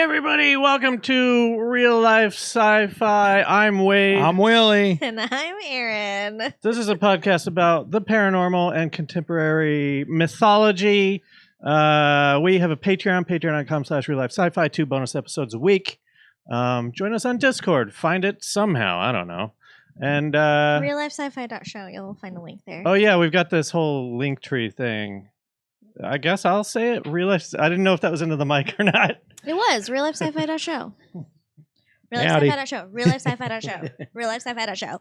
everybody, welcome to Real Life Sci-Fi. I'm Wade. I'm Willy. And I'm Erin. This is a podcast about the paranormal and contemporary mythology. We have a Patreon, patreon.com/RealLifeSciFi, 2 bonus episodes a week. Join us on Discord. Find it somehow. I don't know. And RealLifeSciFi.show. You'll find a link there. oh yeah, we've got this whole link tree thing. I guess I'll say it. Real Life. I didn't know if that was into the mic or not. It was RealLifeSciFi.show. RealLifeSciFi.show. RealLifeSciFi.show. RealLifeSciFi.show.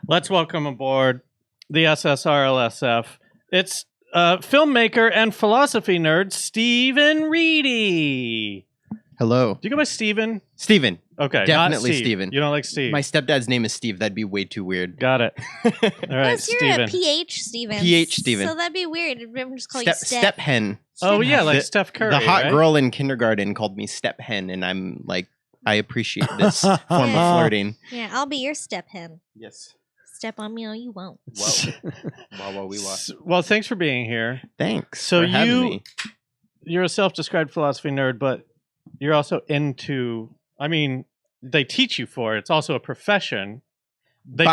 Let's welcome aboard the SSRLSF. It's filmmaker and philosophy nerd Stephen Reedy. Hello. Do you go by Stephen? Steven. Okay, Definitely not Steve. Steven. You don't like Steve? My stepdad's name is Steve. That'd be way too weird. Got it. All right, Unless you're Stephen. a PH Steven. PH Steven. So that'd be weird. Everyone just call you Step. Step hen. Oh yeah, like The- Steph Curry. The hot right? girl in kindergarten called me step hen, and I'm like, I appreciate this form Yeah. of flirting. Yeah, I'll be your step hen. Yes. Step on me or you won't. Whoa. We Well, thanks for being here. Thanks. So for having me. you're a self-described philosophy nerd, but you're also into. I mean, they teach you for it. It's also a profession. They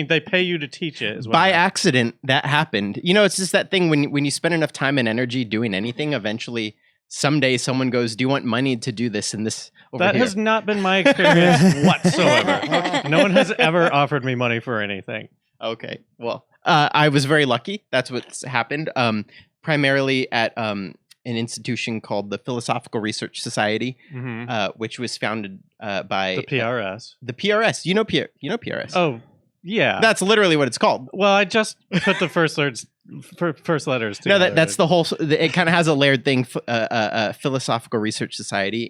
they pay you to teach it. Is what By I mean. accident, that happened. You know, it's just that thing when you spend enough time and energy doing anything, eventually, someday someone goes, "Do you want money to do this and this over That here?" has not been my experience whatsoever. No one has ever offered me money for anything. Okay. Well, I was very lucky. That's what's happened. Primarily at an institution called the Philosophical Research Society, which was founded by The PRS. The PRS. You know PRS. Oh, yeah. That's literally what it's called. Well, I just put the first letters together. No, that's the whole. It kind of has a layered thing. Philosophical Research Society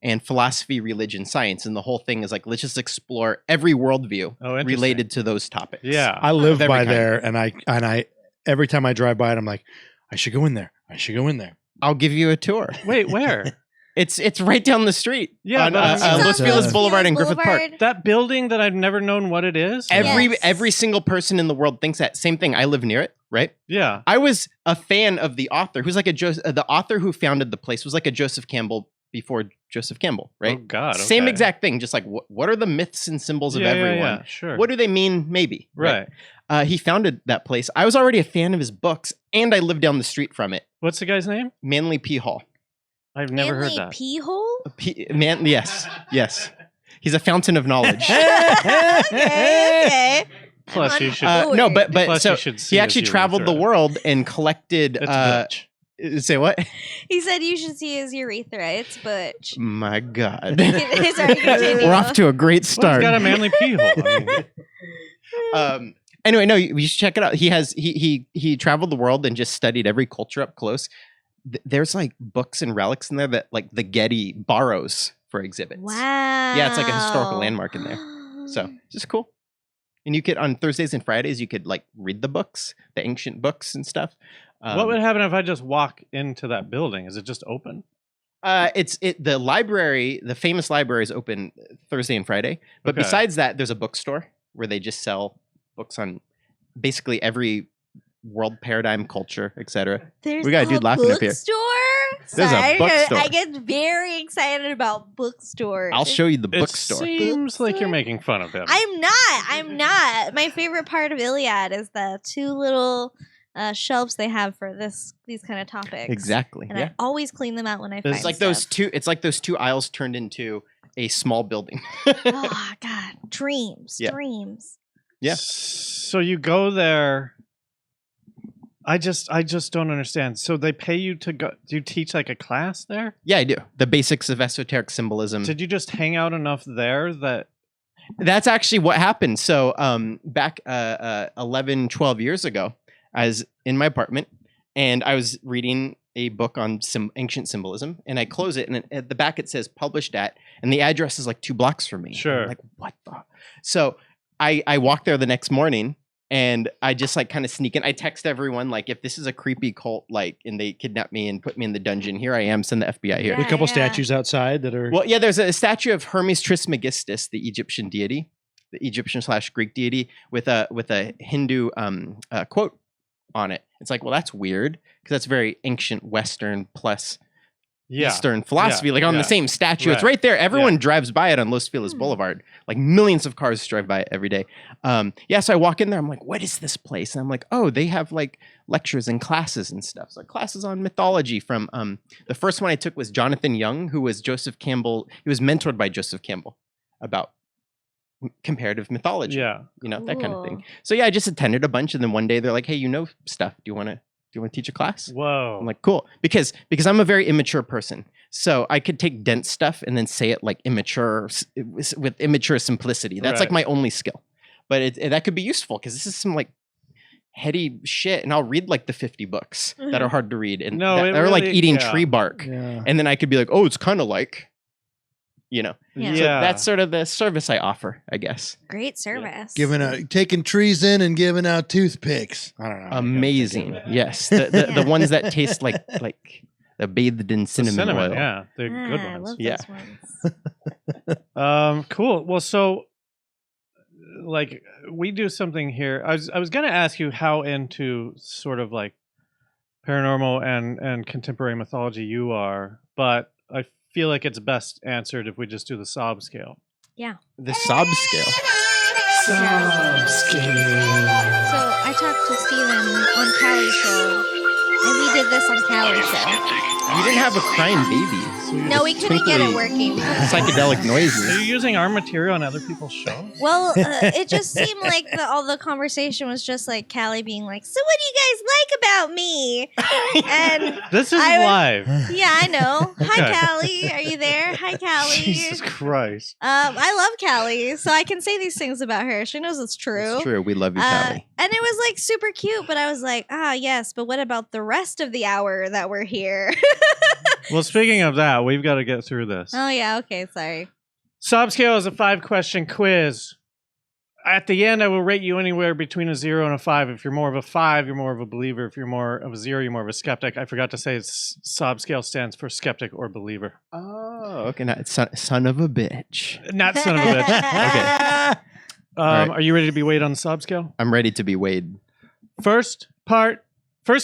and philosophy, religion, science, and the whole thing is like, let's just explore every worldview related to those topics. Yeah. I live Every by kind. there, and I every time I drive by it, I'm like, I should go in there. I should go in there. I'll give you a tour. Wait, where? It's right down the street. Yeah, on but It's on Los Feliz Boulevard and Griffith Park. Boulevard. That building that I've never known what it is? Yes. Every single person in the world thinks that same thing. I live near it, right? Yeah. I was a fan of the author, who's like the author who founded the place was like a Joseph Campbell before Joseph Campbell, right? Oh, God. Same okay. exact thing. Just like what are the myths and symbols of everyone? Yeah, sure. What do they mean? Maybe. Right. He founded that place. I was already a fan of his books, and I lived down the street from it. What's the guy's name? Manly P. Hall. I've never heard Manly that. pee hole? Yes. He's a fountain of knowledge. Okay. Plus, you should. No, but Plus so you should see he his actually humor traveled the through it. world and collected. It's Butch. Say what? He said you should see his urethra. It's butch. My God. Sorry, continue. We're off to a great Well, start. he's got a manly pee hole. I mean, Anyway, no, you should check it out. He traveled the world and just studied every culture up close. There's like books and relics in there that like the Getty borrows for exhibits. Wow. Yeah, it's like a historical landmark in there. So just cool. And you could on Thursdays and Fridays you could like read the books, the ancient books and stuff. what would happen if I just walk into that building? Is it just open? The library, the famous library is open Thursday and Friday. But Okay. besides that, there's a bookstore where they just sell books on basically every world paradigm, culture, etc. There's We got a dude laughing up here. bookstore? There's a Sorry, bookstore. I get very excited about bookstores. I'll show you the It bookstore. seems like you're making fun of him. I'm not. My favorite part of Iliad is the 2 little shelves they have for these kind of topics. Exactly. And Yeah. I always clean them out when I find It's like stuff. those two. It's like those 2 aisles turned into a small building. Oh God, dreams. Yeah. Yeah. So you go there. I just don't understand. So they pay you to go. Do you teach like a class there? Yeah, I do. The basics of esoteric symbolism. Did you just hang out enough there that? That's actually what happened. So back 11, 12 years ago, I was in my apartment and I was reading a book on ancient symbolism, and I close it, and at the back it says published at, and the address is like 2 blocks from me. Sure. I'm like, what the? So I walked there the next morning, and I just like kind of sneak in. I text everyone like, if this is a creepy cult, like, and they kidnap me and put me in the dungeon, here I am. Send the FBI here. There's a couple Yeah. statues outside that are. Well, yeah, there's a statue of Hermes Trismegistus, the Egyptian deity, the Egyptian/Greek deity, with a Hindu quote on it. It's like, well, that's weird because that's very ancient Western plus Eastern philosophy, like on the same statue. It's Right. right there. Everyone drives by it on Los Feliz Boulevard. Like millions of cars drive by it every day. So I walk in there. I'm like, what is this place? And I'm like, oh, they have like lectures and classes and stuff. So classes on mythology from the first one I took was Jonathan Young, who was Joseph Campbell. He was mentored by Joseph Campbell about comparative mythology. Yeah. That kind of thing. So I just attended a bunch, and then one day they're like, hey, stuff. Do you want to teach a class? Whoa. I'm like, cool. Because I'm a very immature person. So I could take dense stuff and then say it like immature with immature simplicity. That's like my only skill. But that could be useful because this is some like heady shit. And I'll read like the 50 books that are hard to read. And they're like eating tree bark. Yeah. And then I could be like, oh, it's kind of like, Yeah. So that's sort of the service I offer, I guess. Great service. Taking trees in and giving out toothpicks. I don't know. Amazing. Yes. The ones that taste like the bathed in cinnamon oil. Yeah. They're good I ones. love those ones. Cool. Well, so like we do something here. I was going to ask you how into sort of like paranormal and contemporary mythology you are, but I feel like it's best answered if we just do the sob scale. Yeah. The sob scale. Sob scale. So I talked to Stephen on Callie's show, and we did this on Callie's show. You didn't have a crying baby. No, we couldn't get it working. Psychedelic noises. Are you using our material on other people's shows? Well, it just seemed like all the conversation was just like Callie being like, "So what do you guys like about me?" And this is live. Yeah, I know. Okay. Hi, Callie. Are you there? Hi, Callie. Jesus Christ. I love Callie, so I can say these things about her. She knows it's true. It's true. We love you, Callie. And it was like super cute, but I was like, yes, but what about the rest of the hour that we're here? Well, speaking of that, we've got to get through this. Oh, yeah. Okay. Sorry. Sob scale is a 5-question quiz. At the end, I will rate you anywhere between a 0 and a 5. If you're more of a 5, you're more of a believer. If you're more of a 0, you're more of a skeptic. I forgot to say sob scale stands for skeptic or believer. Oh, okay. Not son of a bitch. Not son of a bitch. Okay. Right. Are you ready to be weighed on the sob scale? I'm ready to be weighed. First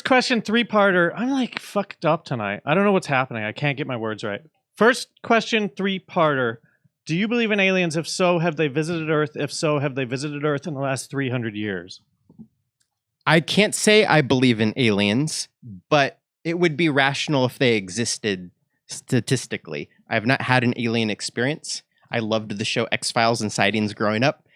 question, 3-parter. I'm like fucked up tonight. I don't know what's happening. I can't get my words right. First question, 3-parter. Do you believe in aliens? If so, have they visited Earth? If so, have they visited Earth in the last 300 years? I can't say I believe in aliens, but it would be rational if they existed statistically. I have not had an alien experience. I loved the show X-Files and Sightings growing up.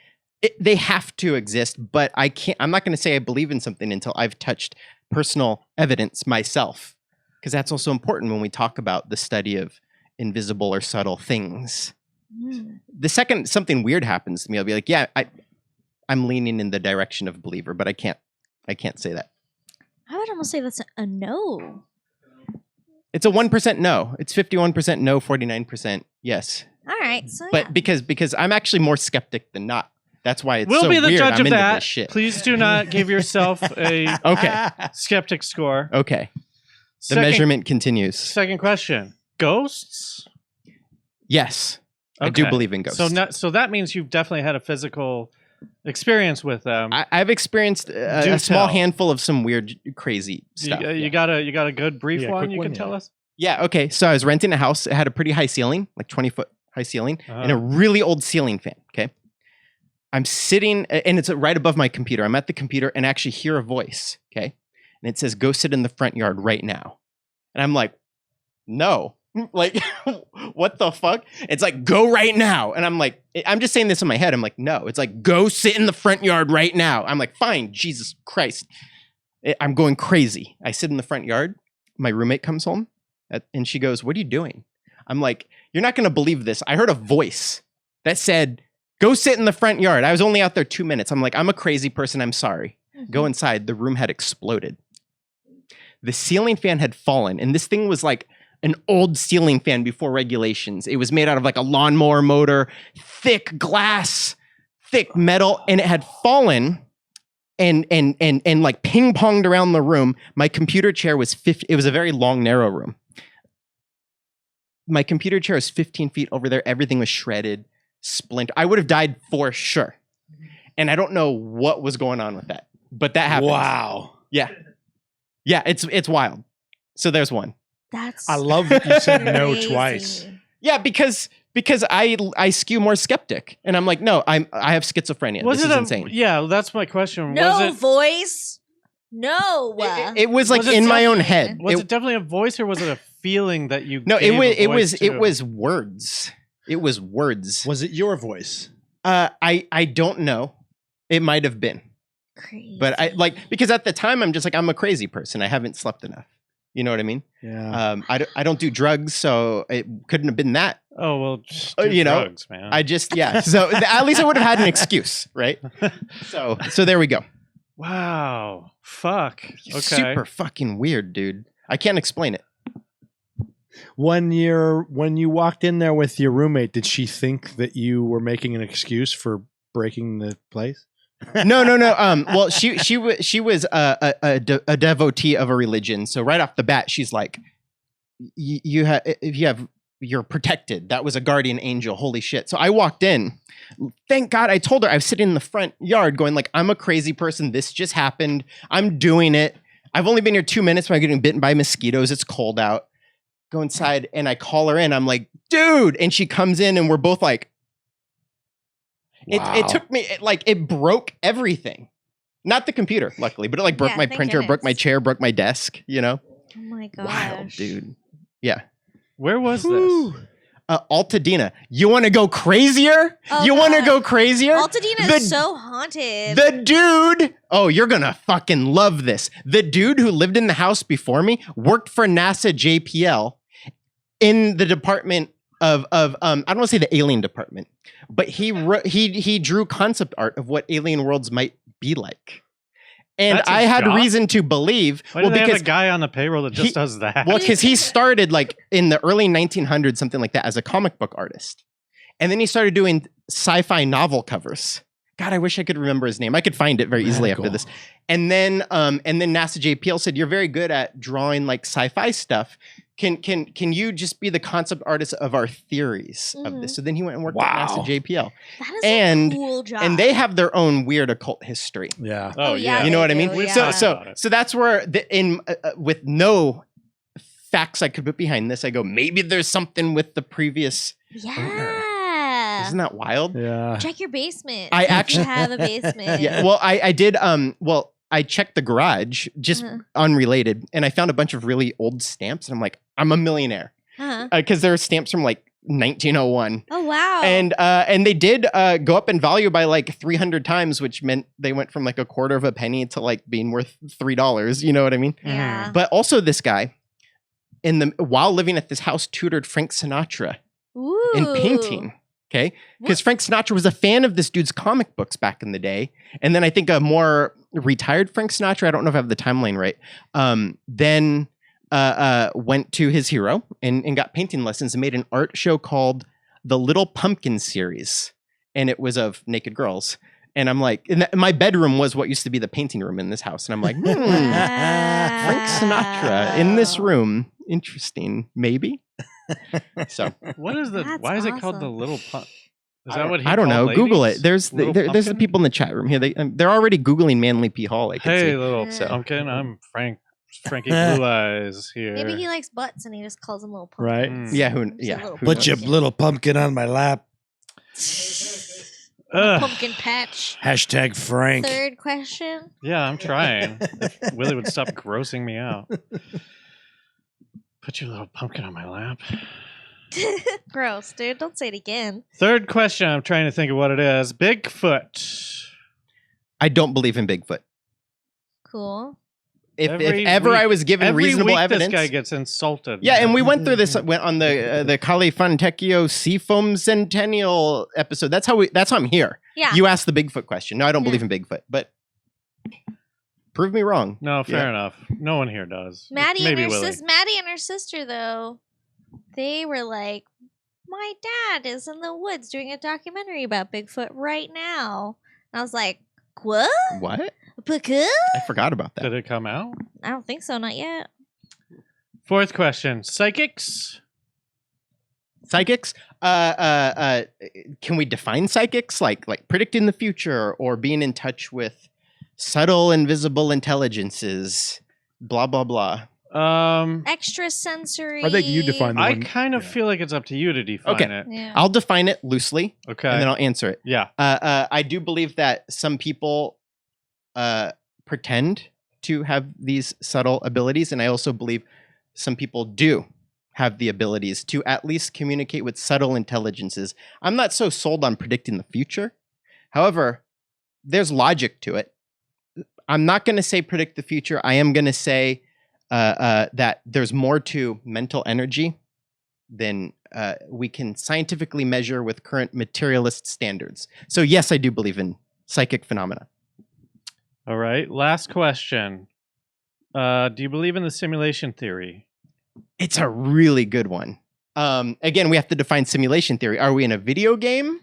They have to exist, but I'm not going to say I believe in something until I've touched personal evidence myself, because that's also important when we talk about the study of invisible or subtle things. The second something weird happens to me, I'll be like, yeah, I'm leaning in the direction of believer, but I can't say that. I would almost say that's a no. It's a 1% no. It's 51% no, 49% yes. All right. So But because I'm actually more skeptic than not. That's why it's we'll so be the weird. judge I'm of into that. this shit. Please do not give yourself a Okay. skeptic score. Okay. The measurement continues. Second question. Ghosts? Yes. I do believe in ghosts. So that means you've definitely had a physical experience with them. I've experienced a small handful of some weird, crazy stuff. You got a good brief one you can tell us? Yeah, okay. So I was renting a house. It had a pretty high ceiling, like 20-foot high ceiling, and a really old ceiling fan, okay? I'm sitting, and it's right above my computer. I'm at the computer and I actually hear a voice, okay? And it says, go sit in the front yard right now. And I'm like, no. Like, what the fuck? It's like, go right now. And I'm like, I'm just saying this in my head. I'm like, no. It's like, go sit in the front yard right now. I'm like, fine, Jesus Christ. I'm going crazy. I sit in the front yard. My roommate comes home and she goes, what are you doing? I'm like, you're not going to believe this. I heard a voice that said, go sit in the front yard. I was only out there 2 minutes. I'm like, I'm a crazy person. I'm sorry. Go inside. The room had exploded. The ceiling fan had fallen. And this thing was like an old ceiling fan before regulations. It was made out of like a lawnmower motor, thick glass, thick metal. And it had fallen and like ping ponged around the room. My computer chair was it was a very long, narrow room. My computer chair was 15 feet over there. Everything was shredded. Splinter. I would have died for sure. And I don't know what was going on with that, but that happened. Wow. Yeah. Yeah. It's wild. So there's one. That's I love that you said no crazy. twice. Yeah, because I skew more skeptic, and I'm like, no, I have schizophrenia. Was this it is a, insane. Yeah, that's my question. No was it voice. No. It was like Was it in my own something? head. was it definitely a voice or was it a feeling that you? No, gave it a was voice it to? was words. It was words. Was it your voice? I don't know. It might have been. Crazy. But because at the time I'm just like, I'm a crazy person. I haven't slept enough. You know what I mean? Yeah. I don't do drugs, so it couldn't have been that. Oh well, just You do know, drugs, man. I just So at least I would have had an excuse, right? So there we go. Wow. Fuck. Okay. Super fucking weird, dude. I can't explain it. When you walked in there with your roommate, did she think that you were making an excuse for breaking the place? No. Well, she was a devotee of a religion. So right off the bat, she's like, you're protected. That was a guardian angel. Holy shit. So I walked in. Thank God I told her. I was sitting in the front yard going like, I'm a crazy person. This just happened. I'm doing it. I've only been here 2 minutes when I'm getting bitten by mosquitoes. It's cold out. Go inside and I call her in. I'm like, dude. And she comes in and we're both like, Wow. it took me, it broke everything. Not the computer, luckily, but it like broke Yeah, my thank printer, broke my goodness. chair, broke my desk, you know? Oh my gosh. Wild, dude. Yeah. Where was Whew. this? Altadena. You want to go crazier? Oh, you want to God. go crazier? Altadena The- is so haunted. The dude, oh, you're gonna fucking love this. The dude who lived in the house before me worked for NASA JPL in the department of I don't want to say the alien department, but he drew concept art of what alien worlds might be like. And That's his I had job? reason to believe, Why do they have because a guy on the payroll that just does that? well, because he started like in the early 1900s, something like that, as a comic book artist. And then he started doing sci-fi novel covers. God, I wish I could remember his name. I could find it very easily after this. And then NASA JPL said, "You're very good at drawing like sci-fi stuff. Can you just be the concept artist of our theories of this?" So then he went and worked at NASA JPL. That is and- a cool job. And they have their own weird occult history. Yeah. Oh, yeah, yeah. You know what I they mean? do, yeah. So that's where with no facts I could put behind this, I go, maybe there's something with the previous. Yeah. Isn't that wild? Yeah. Check your basement. I See if you actually- have a basement. Yeah. Well, I did. Well, I checked the garage, just unrelated, and I found a bunch of really old stamps, and I'm like, I'm a millionaire Uh-huh. because there are stamps from like 1901. Oh wow. And they did go up in value by like 300 times, which meant they went from like a quarter of a penny to like being worth $3. You know what I mean? yeah. But also, this guy, while living at this house, tutored Frank Sinatra Ooh. in painting. Okay, because Frank Sinatra was a fan of this dude's comic books back in the day, and then I think a more retired Frank Sinatra, I don't know if I have the timeline right, then went to his hero and got painting lessons and made an art show called the Little Pumpkin series, and it was of naked girls. And I'm like, my bedroom was what used to be the painting room in this house, and I'm like, Frank Sinatra in this room, interesting, maybe. So What is the? That's Why is it called the awesome. Little Pump? Is that what he I don't know. called Google ladies? it. There's Little there's the Pumpkin? people in the chat room here. They're already googling Manly P Hall. I can Hey, see. little So- pumpkin. I'm Frankie Blue Eyes here. Maybe he likes butts and he just calls them little Right. pumpkins. Yeah, Just a little who Put your knows? little pumpkin on my lap. Ugh. Pumpkin patch. Hashtag Frank. Third question. Yeah, I'm trying. If Willie would stop grossing me out. Put your little pumpkin on my lap. Gross, dude. Don't say it again. Third question. I'm trying to think of what it is. Bigfoot. I don't believe in Bigfoot. Cool. If Every ever week- I was given Every reasonable week evidence, this guy gets insulted. yeah, and we went through this went on the Kale Fontecchio Seafoam Centennial episode. That's how I'm here. Yeah. You asked the Bigfoot question. No, I don't Yeah. believe in Bigfoot, but prove me wrong. No, fair Yeah. enough. No one here does. Maddie Maybe and her Willie. Maddie and her sister though, they were like, my dad is in the woods doing a documentary about Bigfoot right now. And I was like, what? What? Bigfoot? I forgot about that. Did it come out? I don't think so, not yet. Fourth question. Psychics. Psychics? Can we define psychics like predicting the future or being in touch with subtle invisible intelligences? Blah blah blah. Extrasensory. I think you define the I one. kind of yeah. feel like it's up to you to define Okay. it. Yeah. I'll define it loosely, Okay. and then I'll answer it. Yeah. I do believe that some people pretend to have these subtle abilities, and I also believe some people do have the abilities to at least communicate with subtle intelligences. I'm not so sold on predicting the future. However, there's logic to it. I'm not going to say predict the future. I am going to say that there's more to mental energy than we can scientifically measure with current materialist standards. So yes, I do believe in psychic phenomena. All right. Last question. Do you believe in the simulation theory? It's a really good one. Again, we have to define simulation theory. Are we in a video game?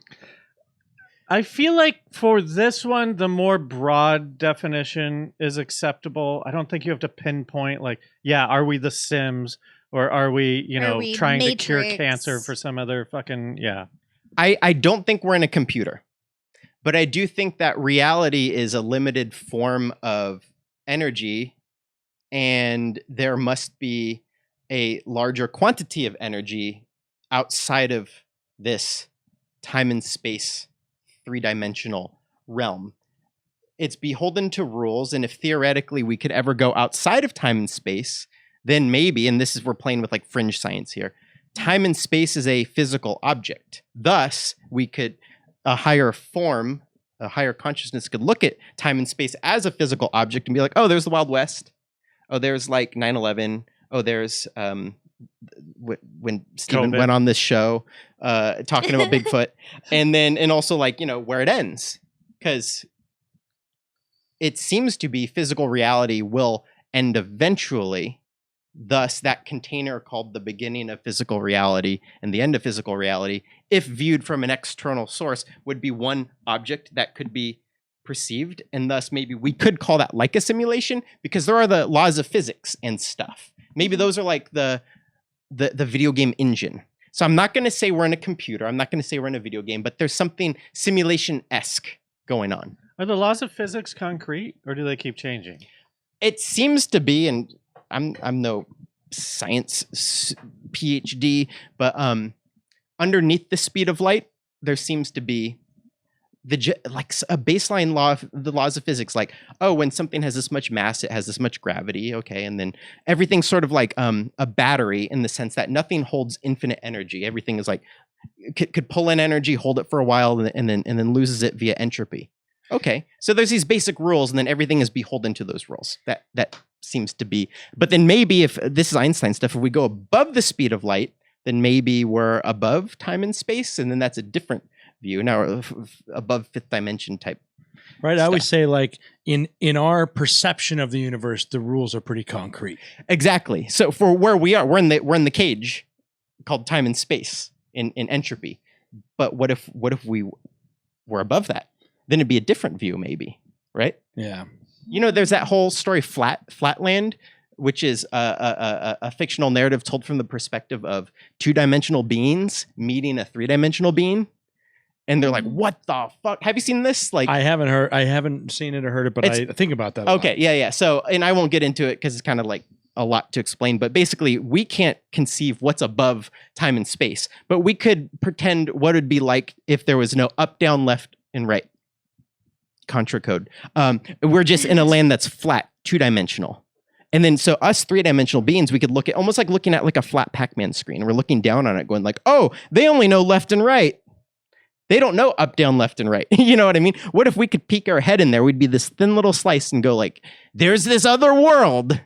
I feel like for this one, the more broad definition is acceptable. I don't think you have to pinpoint, like, yeah, are we The Sims? Or are we, Are we trying to cure Matrix? cancer for some other fucking, yeah. I don't think we're in a computer, but I do think that reality is a limited form of energy, and there must be a larger quantity of energy outside of this time and space three-dimensional realm. It's beholden to rules, and if theoretically we could ever go outside of time and space, then maybe, and this is, we're playing with like fringe science here, time and space is a physical object. Thus, we could, a higher form, a higher consciousness could look at time and space as a physical object and be like, oh, there's the Wild West. Oh, there's like 9/11. Oh, there's when Stephen COVID. went on this show talking about Bigfoot. And also like, where it ends. Because it seems to be physical reality will end eventually. Thus, that container called the beginning of physical reality and the end of physical reality, if viewed from an external source, would be one object that could be perceived. And thus, maybe we could call that like a simulation, because there are the laws of physics and stuff. Maybe those are like the video game engine. So I'm not going to say we're in a computer. I'm not going to say we're in a video game, but there's something simulation-esque going on. Are the laws of physics concrete, or do they keep changing? It seems to be, and I'm no science PhD, but underneath the speed of light, there seems to be like a baseline law of the laws of physics. Like, oh, when something has this much mass, it has this much gravity. Okay, and then everything's sort of like a battery in the sense that nothing holds infinite energy. Everything is like could pull in energy, hold it for a while, and then loses it via entropy. Okay, so there's these basic rules, and then everything is beholden to those rules. That seems to be. But then maybe if this is Einstein stuff, if we go above the speed of light, then maybe we're above time and space, and then that's a different view. Now we're above fifth dimension type. Right. I stuff. always say, like, in our perception of the universe, the rules are pretty concrete. Exactly. So for where we are, we're in the cage called time and space in entropy. But what if we were above that? Then it'd be a different view, maybe, right? Yeah. There's that whole story, Flatland, which is a fictional narrative told from the perspective of two-dimensional beings meeting a three-dimensional being, and they're like, "What the fuck?" Have you seen this? Like, I haven't seen it or heard it, but I think about that. Okay, yeah. So, and I won't get into it because it's kind of like a lot to explain. But basically, we can't conceive what's above time and space, but we could pretend what it'd be like if there was no up, down, left, and right. Contra code. We're just in a land that's flat, two-dimensional. And then so us three-dimensional beings, we could look at almost like looking at like a flat Pac-Man screen. We're looking down on it going like, oh, they only know left and right. They don't know up, down, left, and right. You know what I mean? What if we could peek our head in there? We'd be this thin little slice and go like, there's this other world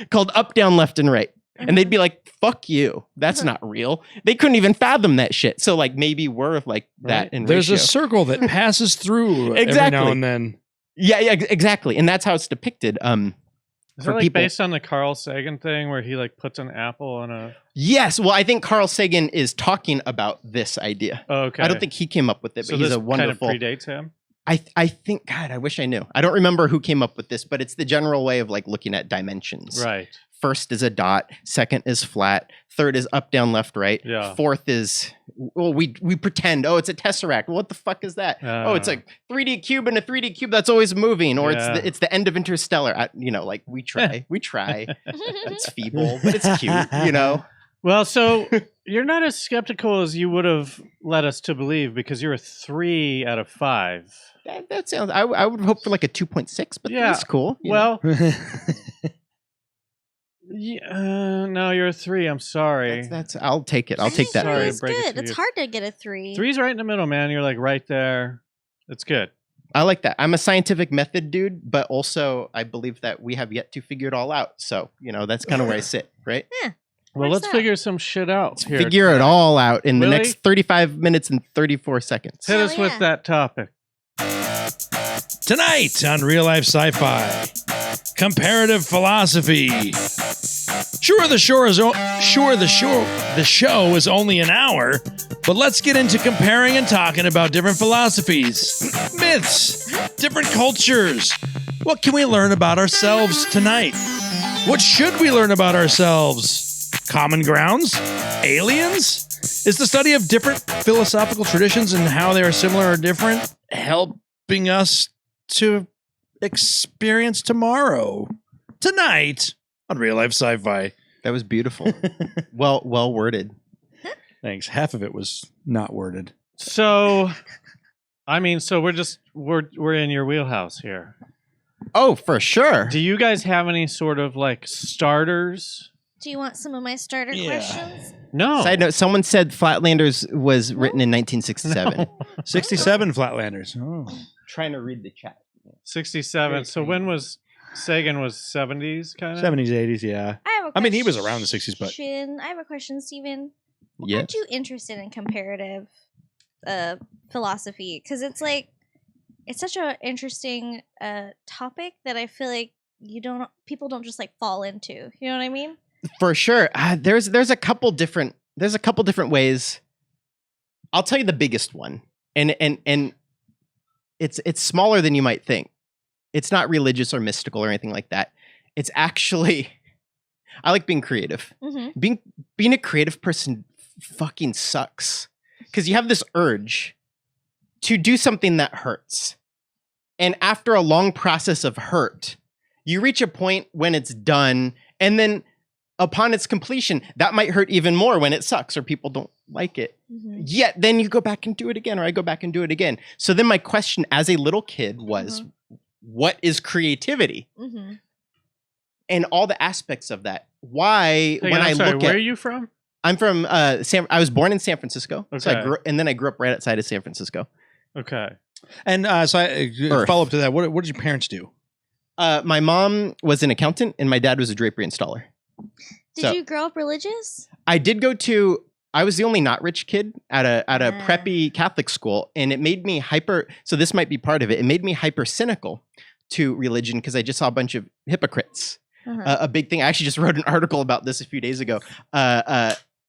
called up, down, left, and right. And they'd be like, fuck you. That's not real. They couldn't even fathom that shit. So like maybe we're like that in There's ratio. a circle that passes through every Exactly. now and then. Yeah, exactly. And that's how it's depicted. Is For it like people. based on the Carl Sagan thing where he like puts an apple on a... Yes. Well, I think Carl Sagan is talking about this idea. Oh, okay. I don't think he came up with it, so but he's this a wonderful. kind of predates him? I think, God, I wish I knew. I don't remember who came up with this, but it's the general way of like looking at dimensions. Right. First is a dot, second is flat, third is up, down, left, right. Yeah. Fourth is, well, we pretend, oh, it's a tesseract. Well, what the fuck is that? Oh, it's like 3D cube and a 3D cube that's always moving, or it's the end of Interstellar. Like we try. It's feeble, but it's cute, Well, so you're not as skeptical as you would have led us to believe because you're a 3 out of 5. That sounds, I would hope for like a 2.6, but that's cool. Well, no, you're a 3. I'm sorry. That's I'll take it. I'll take that. Sorry. It's good. It's hard to get a 3. 3's right in the middle, man. You're like right there. It's good. I like that. I'm a scientific method dude, but also I believe that we have yet to figure it all out. So, that's kind of where I sit, right? Yeah. Well, let's figure some shit out here. Figure it all out in Willy? the next 35 minutes and 34 seconds. Hit us with that topic. Tonight on Real Life Sci-Fi, comparative philosophy. Sure, the show is only an hour, but let's get into comparing and talking about different philosophies, myths, different cultures. What can we learn about ourselves tonight? What should we learn about ourselves? Common grounds? Aliens? Is the study of different philosophical traditions and how they are similar or different helping us to experience tomorrow? Tonight on Real Life Sci-Fi. That was beautiful. well worded. Thanks. Half of it was not worded. So, we're in your wheelhouse here. Oh, for sure. Do you guys have any sort of like starters? Do you want some of my starter questions? No. Side note, someone said Flatlanders was written in 1967. No. 67 Flatlanders. Oh. Trying to read the chat. 67. So when was Sagan was 70s kind of? 70s, 80s, yeah. I mean, he was around the 60s, but... I have a question, Stephen. Yeah. Aren't you interested in comparative philosophy? Because it's such an interesting topic that I feel like people don't just like fall into. You know what I mean? For sure. There's a couple different ways. I'll tell you the biggest one. And it's smaller than you might think. It's not religious or mystical or anything like that. It's actually, I like being creative. Mm-hmm. Being a creative person fucking sucks. Because you have this urge to do something that hurts. And after a long process of hurt, you reach a point when it's done, and then upon its completion, that might hurt even more when it sucks or people don't like it. Mm-hmm. Yet then you go back and do it again, or I go back and do it again. So then my question as a little kid was, what is creativity? Mm-hmm. And all the aspects of that. Why, Where are you from? I'm from I was born in San Francisco. Okay. So I grew up right outside of San Francisco. Okay. And follow up to that, what did your parents do? My mom was an accountant and my dad was a drapery installer. Did you grow up religious? I was the only not rich kid at a preppy Catholic school, and it made me so this might be part of it. It made me hyper cynical to religion because I just saw a bunch of hypocrites. Uh-huh. A big thing. I actually just wrote an article about this a few days ago.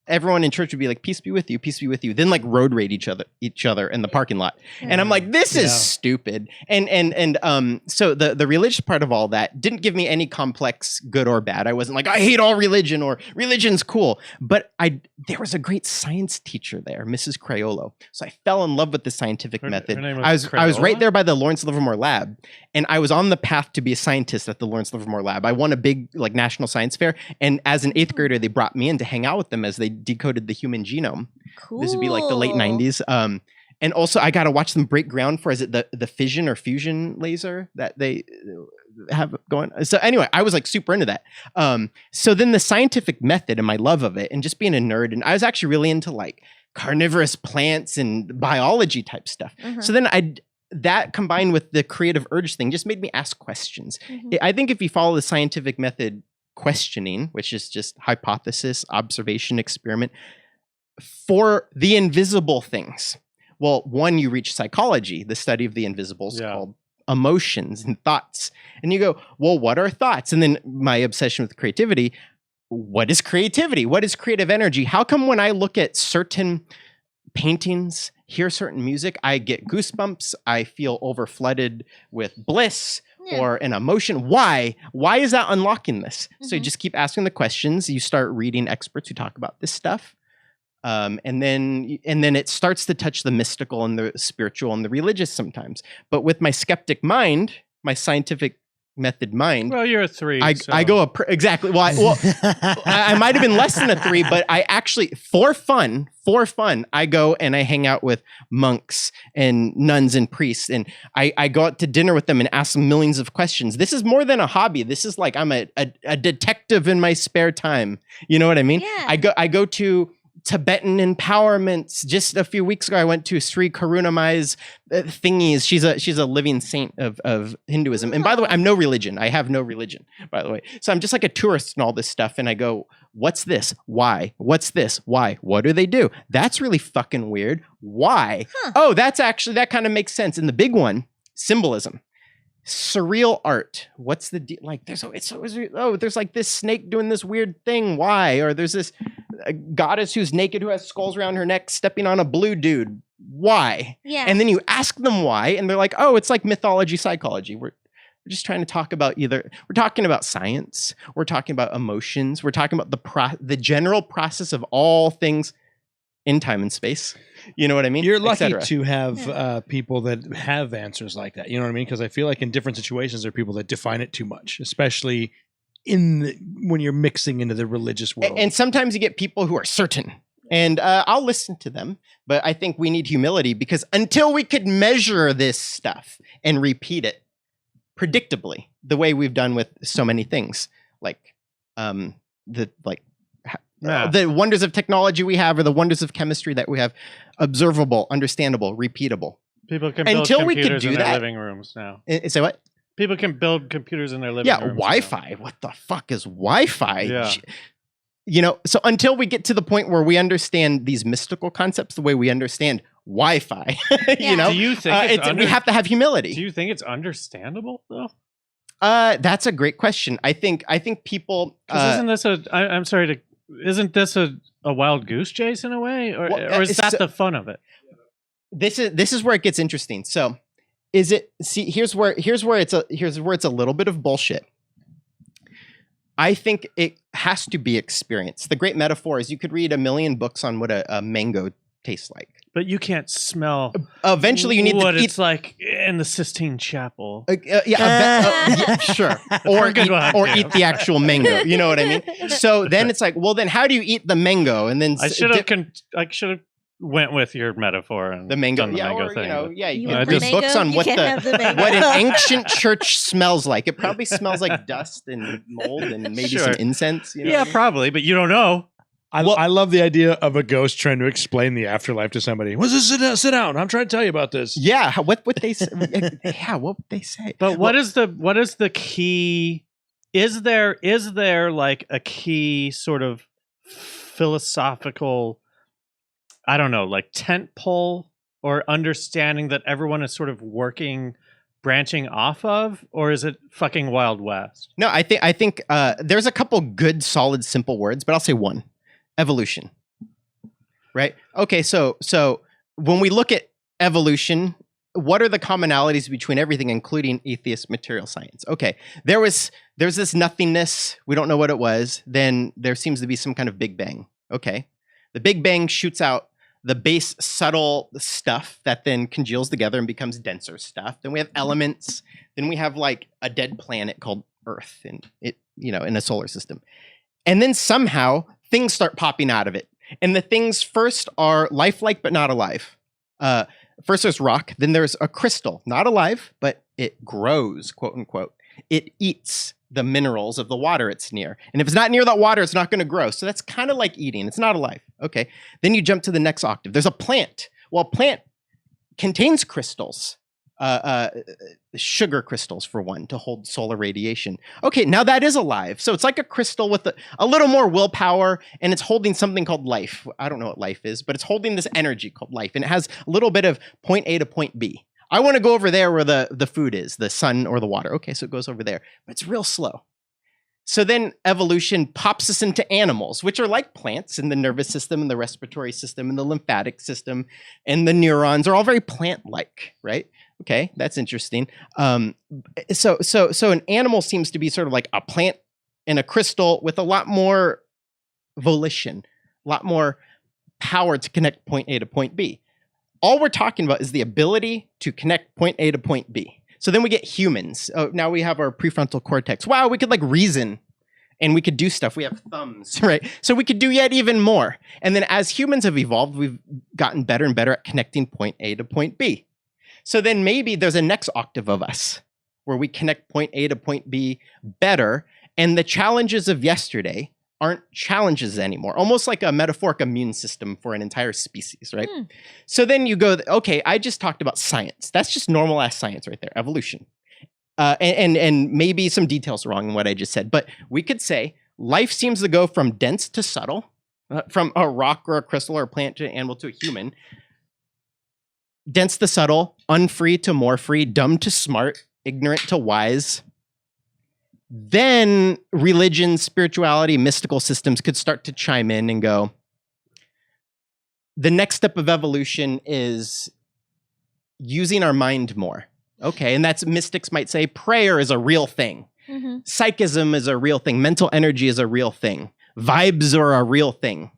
Everyone in church would be like, "Peace be with you, peace be with you." Then like road rage each other in the parking lot, and I'm like, "This is stupid." And so the religious part of all that didn't give me any complex good or bad. I wasn't like, "I hate all religion" or "Religion's cool." But there was a great science teacher there, Mrs. Craiolo. So I fell in love with the scientific method. Her name was I was right Crayola? there by the Lawrence Livermore Lab, and I was on the path to be a scientist at the Lawrence Livermore Lab. I won a big like national science fair, and as an 8th grader, they brought me in to hang out with them as they decoded the human genome. Cool. This would be like the late 90s. And also I got to watch them break ground for, is it the fission or fusion laser that they have going? So anyway, I was like super into that. So then the scientific method and my love of it and just being a nerd, and I was actually really into like carnivorous plants and biology type stuff. Uh-huh. So then that combined with the creative urge thing just made me ask questions. Mhm. I think if you follow the scientific method questioning, which is just hypothesis, observation, experiment, for the invisible things. Well, one, you reach psychology, the study of the invisibles called emotions and thoughts. And you go, well, what are thoughts? And then my obsession with creativity, what is creativity? What is creative energy? How come when I look at certain paintings, hear certain music, I get goosebumps, I feel overflooded with bliss, or an emotion. Why is that unlocking this? So you Mhm. just keep asking the questions. You start reading experts who talk about this stuff. And then it starts to touch the mystical and the spiritual and the religious sometimes. But with my skeptic mind, my scientific method mind, Well, you're a 3. I go exactly. Well, I might have been less than a 3, but I actually, for fun, I go and I hang out with monks and nuns and priests, and I go out to dinner with them and ask them millions of questions. This is more than a hobby. This is like I'm a detective in my spare time. You know what I mean? Yeah. I go to Tibetan empowerments. Just a few weeks ago, I went to Sri Karuna Mai's thingies. She's a living saint of Hinduism. And by the way, I'm no religion. I have no religion, by the way. So I'm just like a tourist in all this stuff. And I go, what's this? Why? What's this? Why? What do they do? That's really fucking weird. Why? Huh. Oh, that kind of makes sense. And the big one, symbolism. Surreal art. What's the deal? Like there's like this snake doing this weird thing. Why? Or there's this goddess who's naked who has skulls around her neck stepping on a blue dude. Why? Yeah. And then you ask them why, and they're like, oh, it's like mythology, psychology. We're just trying to talk about we're talking about science, we're talking about emotions, we're talking about the general process of all things in time and space. You know what I mean? You're lucky Etc. to have people that have answers like that. You know what I mean? Because I feel like in different situations, there are people that define it too much, especially when you're mixing into the religious world. And sometimes you get people who are certain. And I'll listen to them, but I think we need humility, because until we could measure this stuff and repeat it predictably, the way we've done with so many things, like the wonders of technology we have, or the wonders of chemistry that we have, observable, understandable, repeatable. People can build Until we could computers do in their that- living rooms now. Say what? People can build computers in their living Yeah, rooms. Wi-Fi. What the fuck is Wi-Fi? Yeah. You know, so until we get to the point where we understand these mystical concepts the way we understand Wi-Fi, Yeah. you know, Do you think we have to have humility. Do you think it's understandable though? That's a great question. I think people. 'Cause isn't this a wild goose chase in a way, or is that the fun of it? This is where it gets interesting. So, is it? See, here's where it's a little bit of bullshit. I think it has to be experienced. The great metaphor is you could read a million books on what a mango tastes like. But you can't smell. Eventually, you need what to eat. it's like in the Sistine Chapel. Yeah, sure. Or Good one, yeah. eat the actual mango. You know what I mean? So then it's like, well, then how do you eat the mango? And then I should have went with your metaphor and the mango, done the mango thing. You can want read the books mango? on You what can't have the mango. what an ancient church smells like. It probably smells like dust and mold and maybe Sure. some incense. You know Yeah, what I mean? probably, but you don't know. I love the idea of a ghost trying to explain the afterlife to somebody. What's this? Sit down. I'm trying to tell you about this. Yeah, what would they say? Yeah, what would they say? But what is the key? Is there like a key sort of philosophical, I don't know, like tent pole or understanding that everyone is sort of branching off of, or is it fucking Wild West? No, I think there's a couple good, solid, simple words, but I'll say one: evolution. Right? Okay, so when we look at evolution, what are the commonalities between everything, including atheist material science? Okay, there's this nothingness. We don't know what it was. Then there seems to be some kind of Big Bang. Okay, the Big Bang shoots out the base subtle stuff that then congeals together and becomes denser stuff. Then we have elements. Then we have like a dead planet called Earth, and it, you know, in a solar system. And then somehow things start popping out of it. And the things first are lifelike but not alive. First there's rock, then there's a crystal, not alive, but it grows, quote unquote. It eats the minerals of the water it's near. And if it's not near that water, it's not going to grow. So that's kind of like eating. It's not alive. Okay. Then you jump to the next octave. There's a plant. Well, a plant contains crystals, sugar crystals for one, to hold solar radiation. Okay, now that is alive. So it's like a crystal with a little more willpower, and it's holding something called life. I don't know what life is, but it's holding this energy called life, and it has a little bit of point A to point B. I want to go over there where the food is, the sun or the water. Okay, so it goes over there, but it's real slow. So then evolution pops us into animals, which are like plants in the nervous system and the respiratory system and the lymphatic system, and the neurons are all very plant-like, right? Okay, that's interesting. So an animal seems to be sort of like a plant and a crystal with a lot more volition, a lot more power to connect point A to point B. All we're talking about is the ability to connect point A to point B. So then we get humans. Oh, now we have our prefrontal cortex. Wow, we could like reason and we could do stuff. We have thumbs, right? So we could do yet even more. And then as humans have evolved, we've gotten better and better at connecting point A to point B. So then maybe there's a next octave of us where we connect point A to point B better. And the challenges of yesterday aren't challenges anymore, almost like a metaphoric immune system for an entire species, right? So then you go, okay, I just talked about science. That's just normal ass science right there, evolution. And maybe some details wrong in what I just said, but we could say life seems to go from dense to subtle, from a rock or a crystal or a plant to an animal to a human. Dense to subtle, unfree to more free, dumb to smart, ignorant to wise. Then religion, spirituality, mystical systems could start to chime in and go, the next step of evolution is using our mind more. Okay, and that's mystics might say prayer is a real thing. Psychism is a real thing. Mental energy is a real thing. Vibes are a real thing.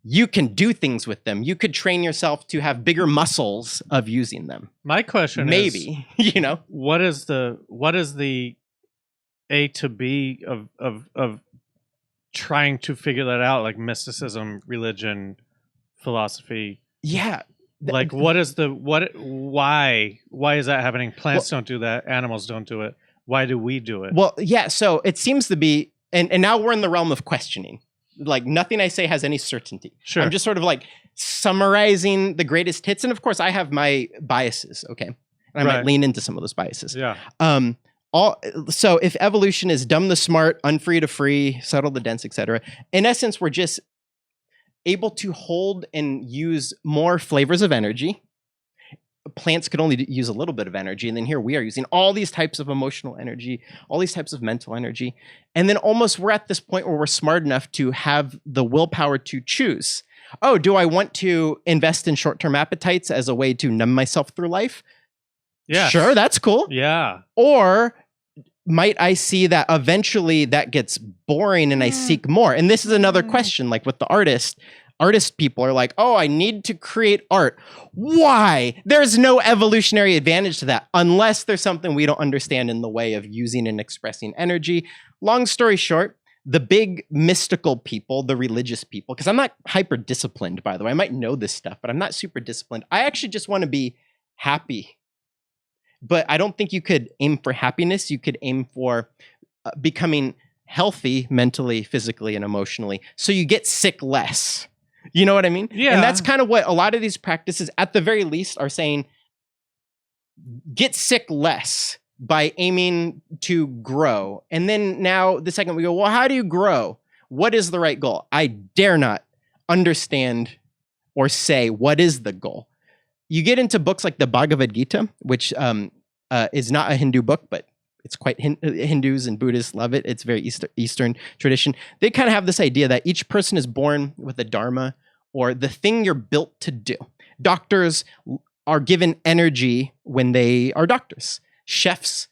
You can do things with them. You could train yourself to have bigger muscles of using them. My question is, maybe, you know, what is the A to B of trying to figure that out, like mysticism, religion, philosophy? Yeah. Like why is that happening? Plants don't do that. Animals don't do it. Why do we do it? Well, yeah. So it seems to be, and now we're in the realm of questioning. Like nothing I say has any certainty. Sure. I'm just sort of like summarizing the greatest hits. And of course I have my biases. Okay. And I might lean into some of those biases. Yeah. So if evolution is dumb to smart, unfree to free, subtle to dense, etc., in essence, we're just able to hold and use more flavors of energy. Plants could only use a little bit of energy. And then here we are using all these types of emotional energy, all these types of mental energy. And then almost we're at this point where we're smart enough to have the willpower to choose. Oh, do I want to invest in short-term appetites as a way to numb myself through life? Yeah. Sure, that's cool. Yeah. Or might I see that eventually that gets boring and I seek more? And this is another question, like with the artist people are like, oh, I need to create art. Why? There's no evolutionary advantage to that unless there's something we don't understand in the way of using and expressing energy. Long story short, the big mystical people, the religious people, because I'm not hyper disciplined, by the way. I might know this stuff, but I'm not super disciplined. I actually just want to be happy. But I don't think you could aim for happiness. You could aim for becoming healthy mentally, physically, and emotionally. So you get sick less. You know what I mean? Yeah. And that's kind of what a lot of these practices, at the very least, are saying, get sick less by aiming to grow. And then now the second we go, well, how do you grow? What is the right goal? I dare not understand or say what is the goal. You get into books like the Bhagavad Gita, which is not a Hindu book, but it's quite Hindus and Buddhists love it. It's very Eastern tradition. They kind of have this idea that each person is born with a dharma or the thing you're built to do. Doctors are given energy when they are doctors. Chefs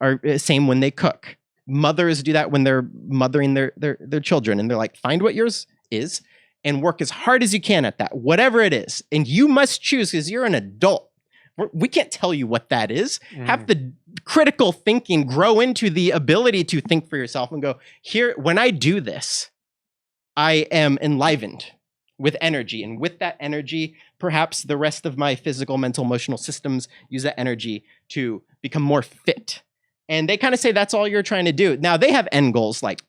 are same when they cook. Mothers do that when they're mothering their children, and they're like, find what yours is and work as hard as you can at that, whatever it is. And you must choose because you're an adult. We can't tell you what that is. Have the critical thinking grow into the ability to think for yourself and go, here, when I do this, I am enlivened with energy. And with that energy, perhaps the rest of my physical, mental, emotional systems use that energy to become more fit. And they kind of say that's all you're trying to do. Now, they have end goals like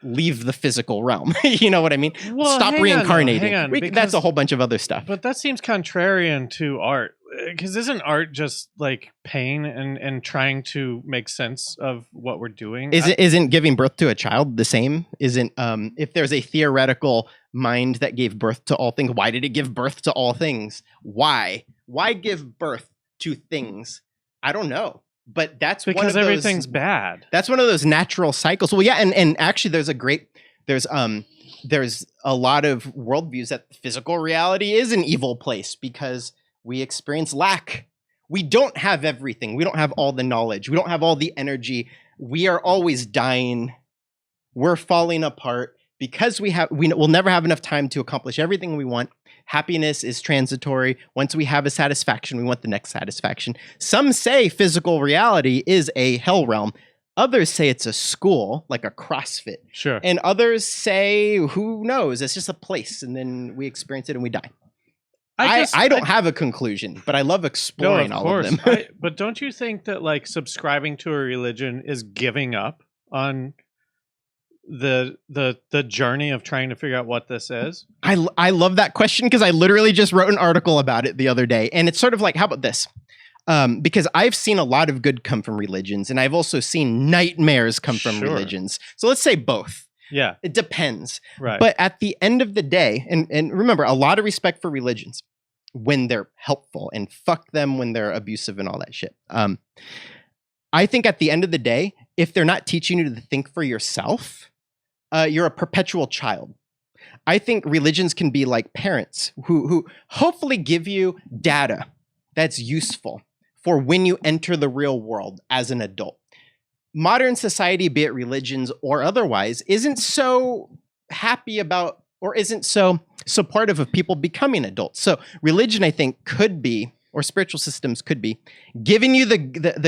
leave the physical realm. You know what I mean? Well, stop reincarnating. hang on, That's a whole bunch of other stuff. But that seems contrarian to art. Because isn't art just like pain and trying to make sense of what we're doing? Isn't giving birth to a child the same? Isn't if there's a theoretical mind that gave birth to all things, why did it give birth to all things? Why? Why give birth to things? I don't know. But that's because one of those, everything's bad. That's one of those natural cycles. Well, yeah, and actually there's a lot of worldviews that physical reality is an evil place because we experience lack. We don't have everything. We don't have all the knowledge. We don't have all the energy. We are always dying. We're falling apart because we'll never have enough time to accomplish everything we want. Happiness is transitory. Once we have a satisfaction, we want the next satisfaction. Some say physical reality is a hell realm. Others say it's a school, like a CrossFit. Sure. And others say, who knows? It's just a place, and then we experience it and we die. I don't have a conclusion, but I love exploring all of them. But don't you think that like subscribing to a religion is giving up on the journey of trying to figure out what this is? I love that question because I literally just wrote an article about it the other day, and it's sort of like, how about this? Because I've seen a lot of good come from religions, and I've also seen nightmares come from religions. So let's say both. Yeah. It depends. Right. But at the end of the day, and remember, a lot of respect for religions when they're helpful, and fuck them when they're abusive and all that shit. I think at the end of the day, if they're not teaching you to think for yourself, you're a perpetual child. I think religions can be like parents who hopefully give you data that's useful for when you enter the real world as an adult. Modern society, be it religions or otherwise, isn't so happy about or isn't so supportive of people becoming adults. So religion, I think, could be, or spiritual systems could be, giving you the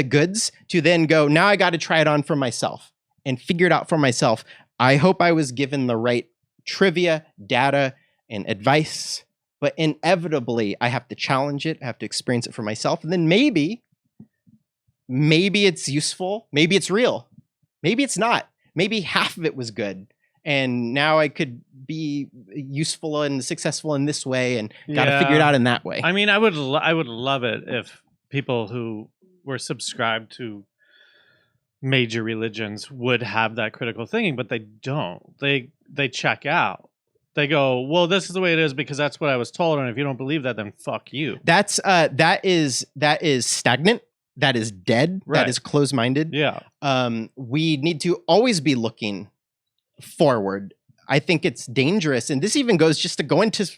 goods to then go, now I got to try it on for myself and figure it out for myself. I hope I was given the right trivia, data, and advice, but inevitably I have to challenge it. I have to experience it for myself. And then maybe it's useful. Maybe it's real. Maybe it's not. Maybe half of it was good. And now I could be useful and successful in this way and got to figure it out in that way. I mean, I would love it if people who were subscribed to major religions would have that critical thinking, but they don't. They check out. They go, well, this is the way it is because that's what I was told, and if you don't believe that, then fuck you. That is stagnant. That is dead. Right. That is closed-minded. Yeah. We need to always be looking forward. I think it's dangerous, and this even goes just to go into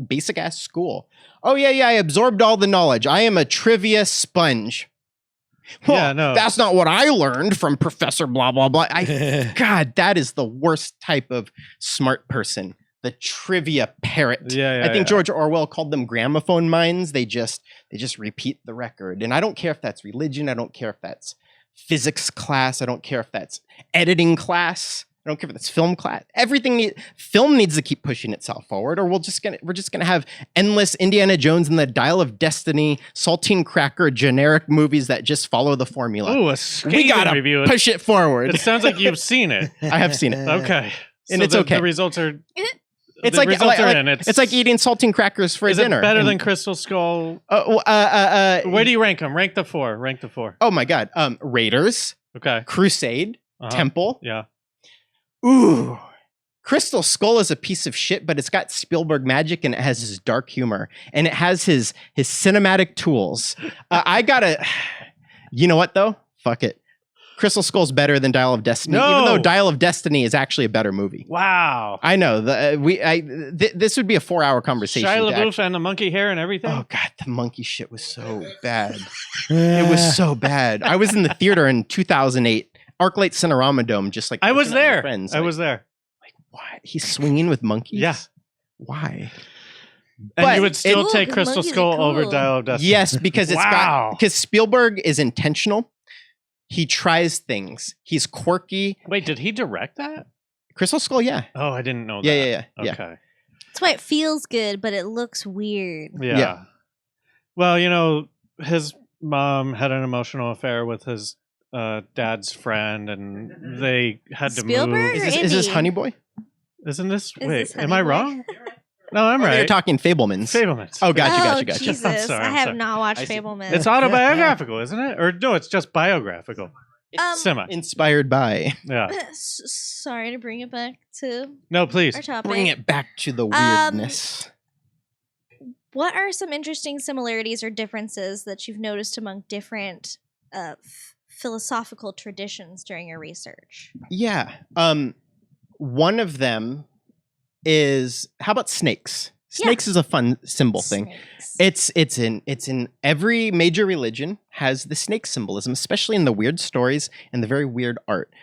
basic ass school. Oh yeah, I absorbed all the knowledge. I am a trivia sponge. Well, yeah, no, that's not what I learned from Professor blah blah blah. God, that is the worst type of smart person. The trivia parrot. Yeah, I think George Orwell called them gramophone minds. They just repeat the record. And I don't care if that's religion. I don't care if that's physics class. I don't care if that's editing class. I don't care if that's film class. Film needs to keep pushing itself forward, or we're just gonna have endless Indiana Jones and the Dial of Destiny, saltine cracker, generic movies that just follow the formula. Oh, we gotta review. Push it forward. It sounds like you've seen it. I have seen it. Okay, and it's okay. The results are. It's like eating saltine crackers for dinner. Is it better than Crystal Skull? Where do you rank them? Rank the four. Oh my God. Raiders. Okay. Crusade. Temple. Yeah. Ooh. Crystal Skull is a piece of shit, but it's got Spielberg magic and it has his dark humor and it has his cinematic tools. You know what though? Fuck it. Crystal Skull's better than Dial of Destiny, even though Dial of Destiny is actually a better movie. Wow. I know. This would be a 4-hour conversation. Shia LaBeouf and the monkey hair and everything? Oh, God. The monkey shit was so bad. It was so bad. I was in the theater in 2008. ArcLight Cinerama Dome, just like... I was there. Friends. I was there. Like, why? He's swinging with monkeys? Yeah. Why? And you would still take Crystal Skull over Dial of Destiny? Yes, because because Spielberg is intentional. He tries things. He's quirky. Wait, did he direct that? Crystal Skull, yeah. Oh, I didn't know that. Yeah. Okay. That's why it feels good, but it looks weird. Yeah. Well, his mom had an emotional affair with his dad's friend, and they had to Spielberg move. Is this Honey Boy? Isn't this? Is Wait, this am I Honey Boy? wrong? No, I'm right. You're talking Fablemans. Fablemans. Oh, gotcha. Jesus, I'm sorry, I I'm have sorry. not watched I see. Fablemans. It's autobiographical, isn't it? Or no, it's just biographical. Semi. Inspired by. Yeah. Sorry to bring it back to No, please. our topic. Bring it back to the weirdness. What are some interesting similarities or differences that you've noticed among different philosophical traditions during your research? Yeah. One of them is, how about snakes? Snakes is a fun symbol thing. Snakes. It's in every major religion has the snake symbolism, especially in the weird stories and the very weird art.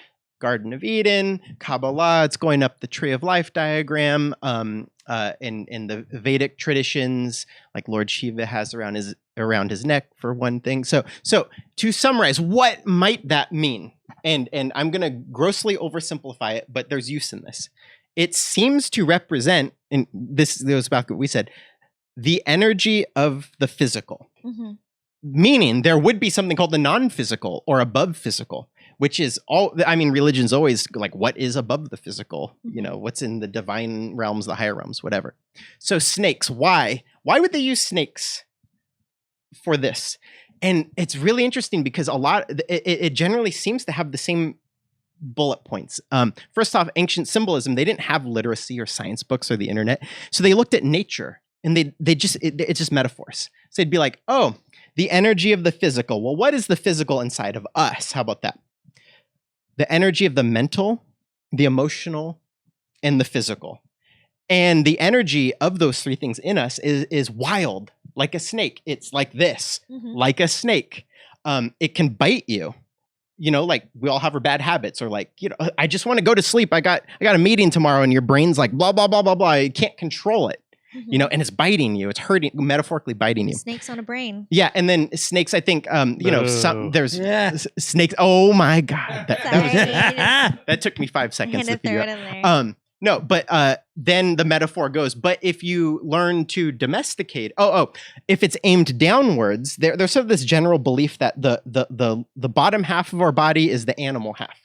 Garden of Eden, Kabbalah, it's going up the tree of life diagram. In the Vedic traditions, like Lord Shiva has around his neck for one thing. So to summarize, what might that mean? And I'm gonna grossly oversimplify it, but there's use in this. It seems to represent, and this goes back to what we said, the energy of the physical. Mm-hmm. Meaning there would be something called the non-physical or above physical, which is all, I mean, religion's always like, what is above the physical? You know, what's in the divine realms, the higher realms, whatever. So snakes, why? Why would they use snakes for this? And it's really interesting because it generally seems to have the same bullet points. First off, ancient symbolism, they didn't have literacy or science books or the internet. So they looked at nature and it's just metaphors. So they'd be like, oh, the energy of the physical. Well, what is the physical inside of us? How about that? The energy of the mental, the emotional, and the physical. And the energy of those three things in us is wild, like a snake. It's like this, like a snake. It can bite you. You know, like we all have our bad habits, or like, you know, I just want to go to sleep. I got a meeting tomorrow, and your brain's like blah, blah, blah, blah, blah. You can't control it. You know, and it's biting you. It's hurting, metaphorically biting you. Snakes on a brain. Yeah, and then snakes. I think, you know, there's snakes. Oh my god, that took me 5 seconds to figure out. No, but then the metaphor goes. But if you learn to domesticate, if it's aimed downwards, there's sort of this general belief that the bottom half of our body is the animal half.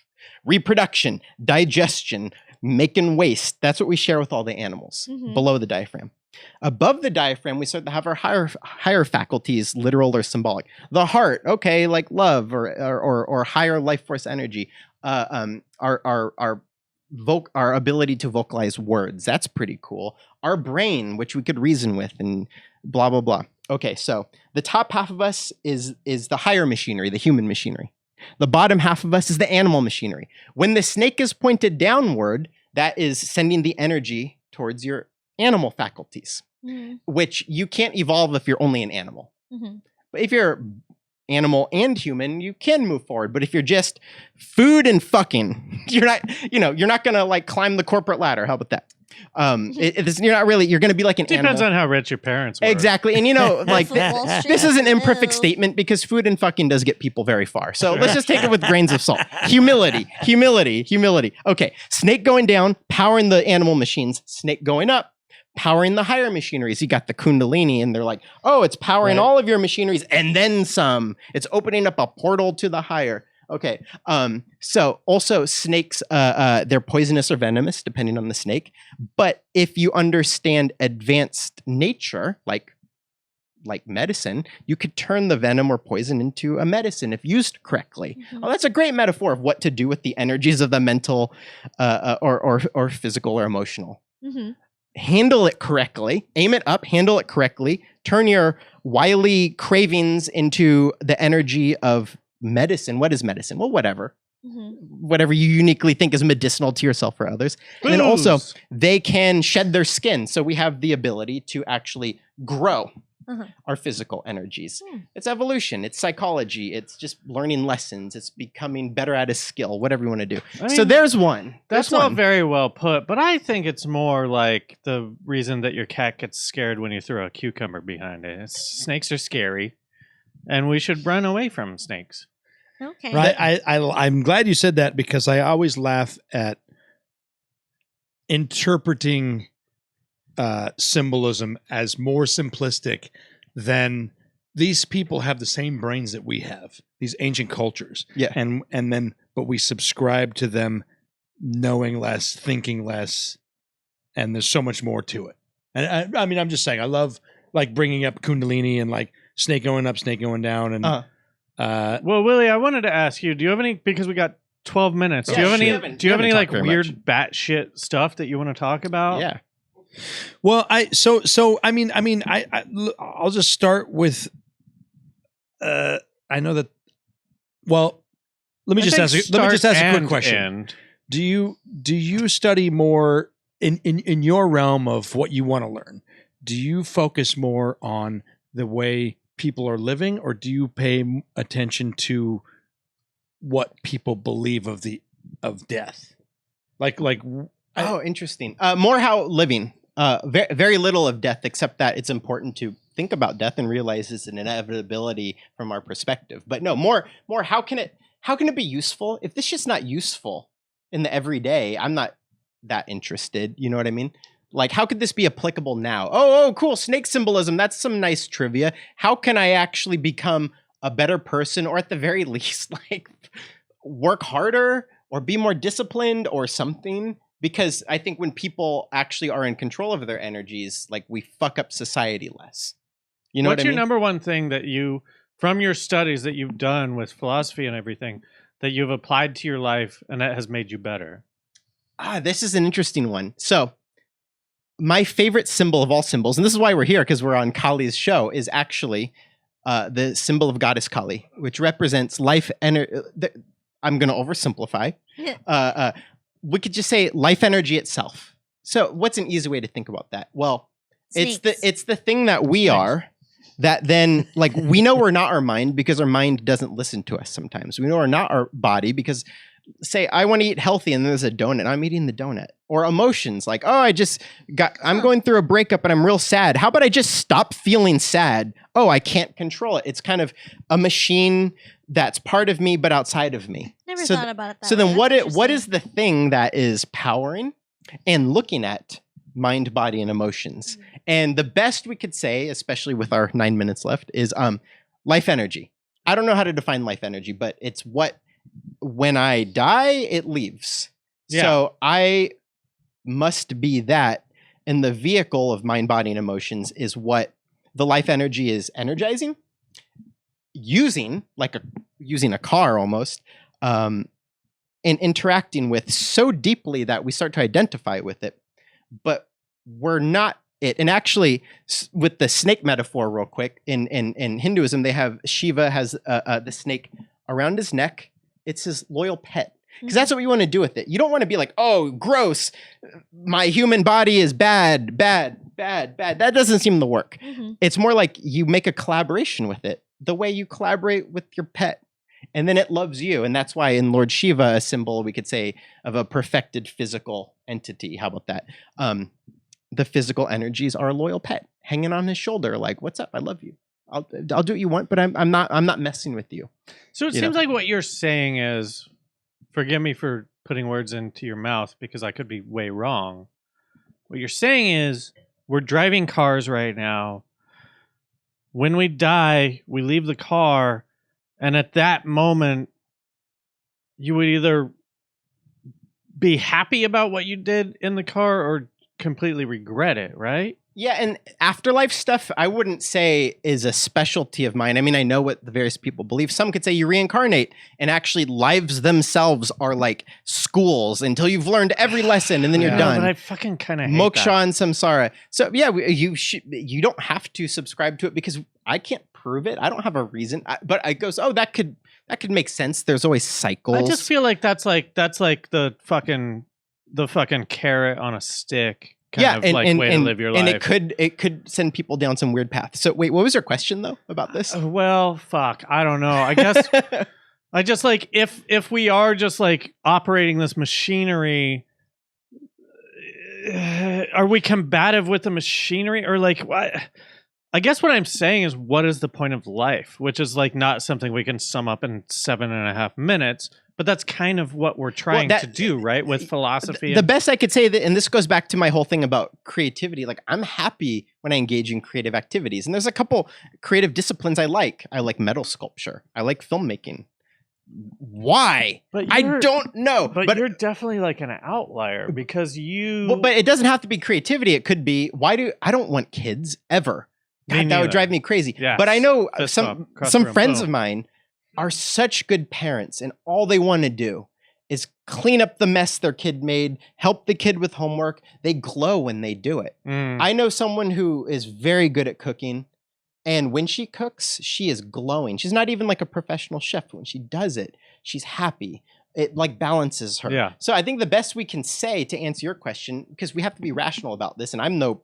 Reproduction, digestion, making waste. That's what we share with all the animals below the diaphragm. Above the diaphragm, we start to have our higher faculties, literal or symbolic. The heart, okay, like love or higher life force energy. Our ability to vocalize words. That's pretty cool. Our brain, which we could reason with, and blah blah blah. Okay, so the top half of us is the higher machinery, the human machinery. The bottom half of us is the animal machinery. When the snake is pointed downward, that is sending the energy towards your animal faculties, which you can't evolve if you're only an animal. But if you're animal and human, you can move forward. But if you're just food and fucking, you're not gonna like climb the corporate ladder. How about that? You're not really. You're gonna be like an animal. Depends on how rich your parents were. Exactly, and you know, like this is an imperfect statement because food and fucking does get people very far. So let's just take it with grains of salt. Humility. Okay, snake going down, powering the animal machines. Snake going up, powering the higher machineries. You got the Kundalini, and they're like, oh, it's powering all of your machineries and then some. It's opening up a portal to the higher. Okay. So also snakes, they're poisonous or venomous depending on the snake. But if you understand advanced nature, like medicine, you could turn the venom or poison into a medicine if used correctly. Oh, that's a great metaphor of what to do with the energies of the mental, or physical or emotional. Handle it correctly, aim it up, handle it correctly, turn your wily cravings into the energy of medicine. What is medicine? Well, whatever you uniquely think is medicinal to yourself or others. And then also they can shed their skin. So we have the ability to actually grow our physical energies. It's evolution. It's psychology. It's just learning lessons. It's becoming better at a skill, whatever you want to do. I mean, so there's one. That's all very well put, but I think it's more like the reason that your cat gets scared when you throw a cucumber behind it. Snakes are scary, and we should run away from snakes. Okay. Right. I'm glad you said that because I always laugh at interpreting symbolism as more simplistic than these people have the same brains that we have, these ancient cultures. Yeah. But we subscribe to them knowing less, thinking less, and there's so much more to it. And I mean, I'm just saying, I love like bringing up Kundalini and like snake going up, snake going down. And well, Willie, I wanted to ask you, do you have any, because we got 12 minutes, do you have any like weird batshit stuff that you want to talk about? Yeah. Well, I'll just start with, I know that, well, let me just ask a quick question. Do you study more in your realm of what you want to learn? do you focus more on the way people are living, or do you pay attention to what people believe of death? Oh, interesting. More how living. Very, very little of death, except that it's important to think about death and realize it's an inevitability from our perspective. But no, more. How can it be useful? If this shit's not useful in the everyday, I'm not that interested. You know what I mean? Like, how could this be applicable now? Oh, cool. Snake symbolism. That's some nice trivia. How can I actually become a better person, or at the very least, like, work harder or be more disciplined or something? Because I think when people actually are in control of their energies, like, we fuck up society less. You know What's what I your mean? number one thing that you, from your studies that you've done with philosophy and everything, that you've applied to your life and that has made you better? This is an interesting one. So, my favorite symbol of all symbols, and this is why we're here, because we're on Kali's show, is actually the symbol of goddess Kali, which represents life energy. I'm going to oversimplify. We could just say life energy itself. So what's an easy way to think about that? Well, it's the thing that we are, that then, like, we know we're not our mind because our mind doesn't listen to us sometimes. We know we're not our body because, say, I want to eat healthy and there's a donut. I'm eating the donut. Or emotions, like, oh, I'm going through a breakup and I'm real sad. How about I just stop feeling sad? Oh, I can't control it. It's kind of a machine that's part of me but outside of me. Never thought about it that So way. then That's what is interesting. the thing that is powering and looking at mind, body, and emotions? And the best we could say, especially with our 9 minutes left, is life energy. I don't know how to define life energy, but it's what, when I die, it leaves. Yeah. So I must be that, and the vehicle of mind, body, and emotions is what the life energy is energizing, using a car almost, and interacting with so deeply that we start to identify with it, but we're not it. And actually, with the snake metaphor, real quick, in Hinduism, they have Shiva has the snake around his neck. It's his loyal pet. Because that's what we want to do with it. You don't want to be like, oh, gross, my human body is bad. That doesn't seem to work. It's more like you make a collaboration with it, the way you collaborate with your pet. And then it loves you. And that's why in Lord Shiva, a symbol, we could say, of a perfected physical entity. How about that? The physical energies are a loyal pet hanging on his shoulder. Like, what's up? I love you. I'll do what you want, but I'm not messing with you. So it seems like what you're saying is, forgive me for putting words into your mouth because I could be way wrong. What you're saying is, we're driving cars right now. When we die, we leave the car, and at that moment, you would either be happy about what you did in the car or completely regret it, right? Yeah, and afterlife stuff, I wouldn't say is a specialty of mine. I mean, I know what the various people believe. Some could say you reincarnate, and actually lives themselves are like schools until you've learned every lesson, and then you're done. But I fucking kind of hate Moksha that. and samsara. So yeah, you don't have to subscribe to it because I can't prove it. I don't have a reason. But it goes, oh, that could make sense. There's always cycles. I just feel like that's like the fucking carrot on a stick. Kind of way to live your life. And it could send people down some weird paths. So wait, what was your question though about this? Well, fuck, I don't know. I guess I just like if we are just like operating this machinery, are we combative with the machinery or like what? I guess what I'm saying is, what is the point of life? Which is like not something we can sum up in 7.5 minutes. But that's kind of what we're trying to do, right? With philosophy. The best I could say, that, and this goes back to my whole thing about creativity. Like, I'm happy when I engage in creative activities. And there's a couple creative disciplines I like. I like metal sculpture. I like filmmaking. Why? I don't know. But you're definitely like an outlier because you... Well, but it doesn't have to be creativity. It could be, I don't want kids ever. God, that would drive me crazy. Yes. But I know some friends of mine are such good parents, and all they want to do is clean up the mess their kid made, help the kid with homework. They glow when they do it. I know someone who is very good at cooking, and when she cooks, she is glowing. She's not even like a professional chef. When she does it, she's happy. It like balances her. Yeah. So I think the best we can say to answer your question, because we have to be rational about this, and I'm no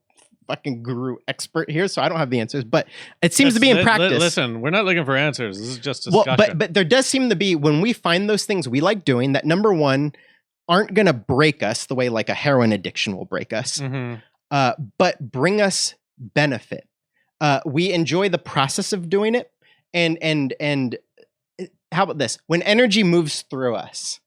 fucking guru expert here, so I don't have the answers, but it seems to be in practice. Listen, we're not looking for answers. This is just discussion. Well, but there does seem to be, when we find those things we like doing that, number one, aren't going to break us the way like a heroin addiction will break us, but bring us benefit. We enjoy the process of doing it. And how about this? When energy moves through us,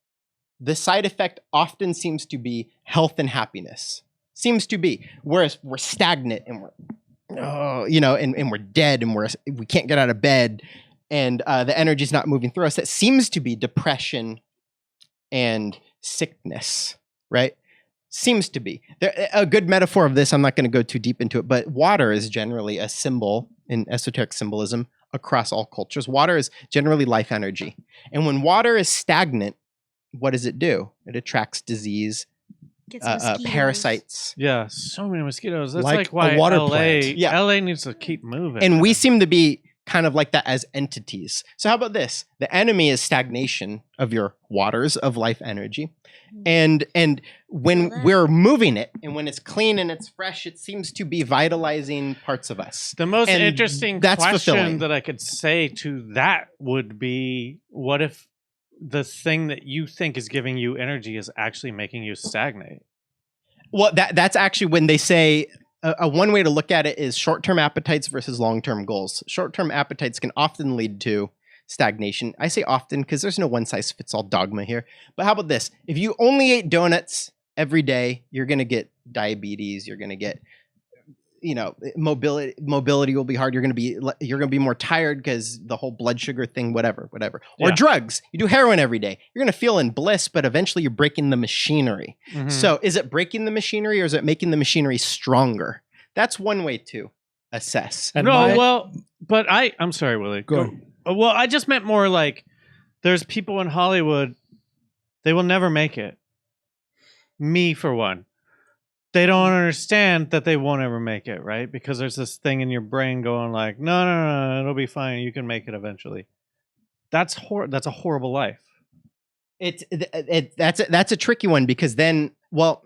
the side effect often seems to be health and happiness. Seems to be. Whereas we're stagnant and and we're dead and we can't get out of bed and the energy's not moving through us. That seems to be depression and sickness, right? Seems to be. A good metaphor of this, I'm not going to go too deep into it, but water is generally a symbol in esoteric symbolism across all cultures. Water is generally life energy. And when water is stagnant, what does it do? It attracts disease, parasites. Yeah, so many mosquitoes. That's Like like why a water LA, plant. Yeah. LA needs to keep moving. And we seem to be kind of like that as entities. So how about this? The enemy is stagnation of your waters of life energy. And when we're moving it and when it's clean and it's fresh, it seems to be vitalizing parts of us. The most And interesting that's question fulfilling. that I could say to that would be, what if the thing that you think is giving you energy is actually making you stagnate? Well, that's actually when they say a one way to look at it is short-term appetites versus long-term goals. Short-term appetites can often lead to stagnation. I say often because there's no one-size-fits-all dogma here. But how about this? If you only ate donuts every day, you're going to get diabetes. You're going to get, mobility will be hard. You're going to be more tired because the whole blood sugar thing, whatever. Or Yeah. drugs. You do heroin every day. You're going to feel in bliss, but eventually you're breaking the machinery. Mhm. So is it breaking the machinery or is it making the machinery stronger? That's one way to assess. And but I'm sorry, Willie. Go ahead. Well, I just meant more like there's people in Hollywood, they will never make it. Me, for one. They don't understand that they won't ever make it, right? Because there's this thing in your brain going like, no, it'll be fine. You can make it eventually. That's a horrible life. That's a tricky one because then, well,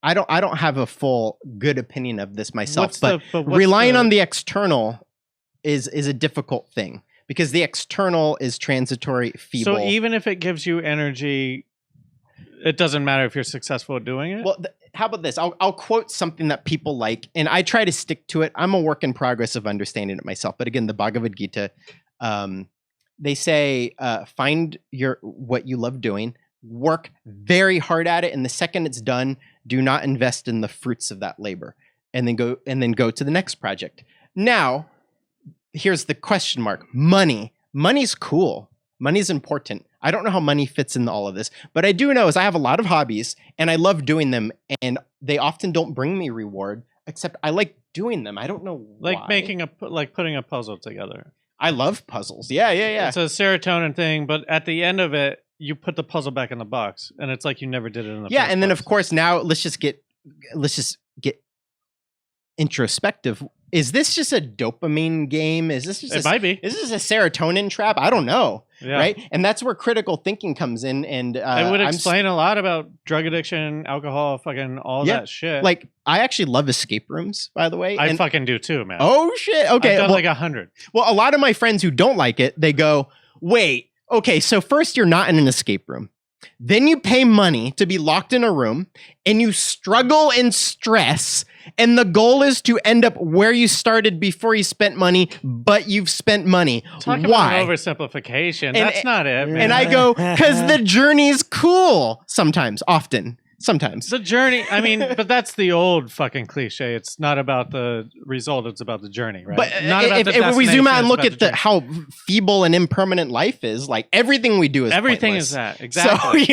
I don't have a full good opinion of this myself, but relying on the external is a difficult thing because the external is transitory, feeble. So even if it gives you energy, it doesn't matter if you're successful at doing it? Well, how about this? I'll quote something that people like, and I try to stick to it. I'm a work in progress of understanding it myself. But again, the Bhagavad Gita, they say, find what you love doing, work very hard at it, and the second it's done, do not invest in the fruits of that labor, and then go to the next project. Now, here's the question mark. Money's cool. Money's important. I don't know how money fits into all of this, but I do know is I have a lot of hobbies and I love doing them, and they often don't bring me reward, except I like doing them. I don't know like why. putting a puzzle together. I love puzzles. Yeah. It's a serotonin thing, but at the end of it, you put the puzzle back in the box, and it's like you never did it in the Yeah, first and then place. of course now let's just get introspective. Is this just a dopamine game? Is this just It might be. Is this a serotonin trap? I don't know. Yeah. Right? And that's where critical thinking comes in. And It would explain a lot about drug addiction, alcohol, fucking all that shit. Like, I actually love escape rooms, by the way. I fucking do too, man. Oh shit. Okay. I've done Well, like 100. well, a lot of my friends who don't like it, they go, wait, okay, so first you're not in an escape room. Then you pay money to be locked in a room and you struggle and stress. And the goal is to end up where you started before you spent money, but you've spent money. Talk Why? about oversimplification. That's not it, man. And I go, because the journey's cool often. Sometimes. The journey, I mean, but that's the old fucking cliche. It's not about the result, it's about the journey, right? But not about if we zoom out and look at at how feeble and impermanent life is, like everything we do is everything pointless. is that. Exactly.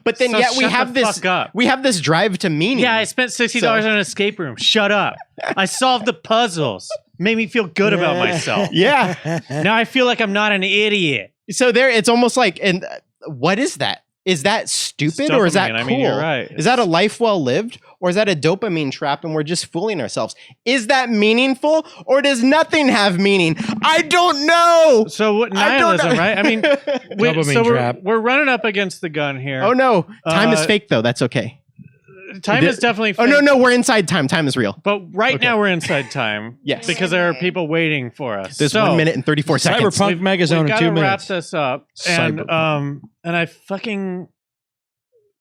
But then So yet we shut have the this fuck up. we have this drive to meaning. Yeah, I spent $60 on an escape room. Shut up. I solved the puzzles. Made me feel good about myself. Yeah. Now I feel like I'm not an idiot. So it's almost like, and what is that? Is that stupid or is that Dopamine. cool? I mean, you're right. Is that a life well lived or is that a dopamine trap and we're just fooling ourselves? Is that meaningful or does nothing have meaning? I don't know. So what I don't nihilism, know. right? I mean, Dopamine so trap. we're running up against the gun here. Oh no. Time is Uh, fake though. That's okay. time is definitely Oh, fake. no, we're inside time. Time is real. But right Okay. now we're inside time. Yes. Because there are people waiting for us. There's so, 1 minute and 34 seconds. Cyberpunk Megazone in We've 2 got to wrap minutes. this up. And Cyberpunk. and I fucking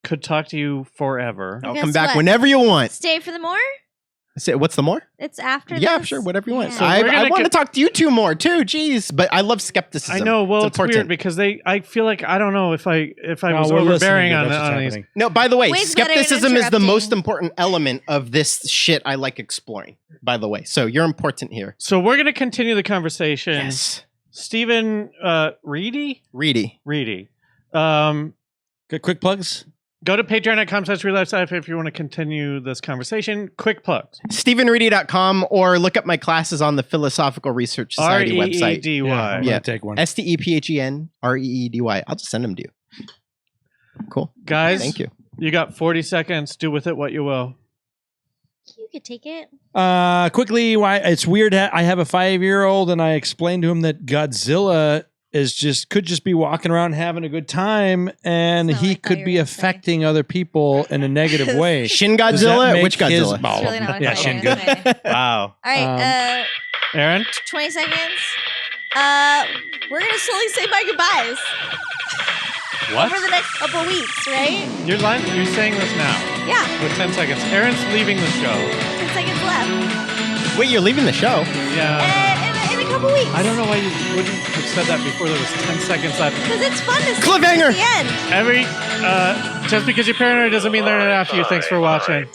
could talk to you forever. I'll Guess come back what? whenever you want. Stay for the more? Say, what's the more? It's after Yeah, this? sure, whatever you want. Yeah. So I we're gonna want to co- talk to you two more too. Jeez, but I love skepticism. I know. Well, it's important. weird because I feel like I don't know if I No, was we're overbearing listening, on, but that's what's on these. happening. No, by the way, Way's better at skepticism is the most interrupting. important element of this shit I like exploring, by the way. So you're important here. So we're gonna continue the conversation. Yes. Stephen Reedy. Reedy. Good quick plugs. Go to patreon.com/RealLifeSciFi if you want to continue this conversation. Quick plugs. StephenReedy.com or look up my classes on the Philosophical Research Society website. REEDY. I'm Yeah. gonna take one. STEPHENREEDY. I'll just send them to you. Cool. Guys, Thank you. You got 40 seconds. Do with it what you will. You could take it. Quickly, why it's weird. I have a 5-year-old, and I explained to him that Godzilla could just be walking around having a good time, and That's not he what I thought could you be were gonna say. affecting other people in a negative way. Shin Does that Godzilla? make Which his- Godzilla? That's really not what I Yeah, thought you were Shin gonna say. Wow. All right, Erin? 20 seconds. We're going to slowly say my goodbyes over the next couple weeks, right? You're saying this now Yeah, with 10 seconds. Erin's leaving the show. 10 seconds left. Wait, you're leaving the show? Yeah. In a couple weeks. I don't know why you wouldn't have said that before there was 10 seconds left. Because it's fun to see Cliffhanger! at the end. Just because you're paranoid doesn't mean they're not after you. Thanks for watching.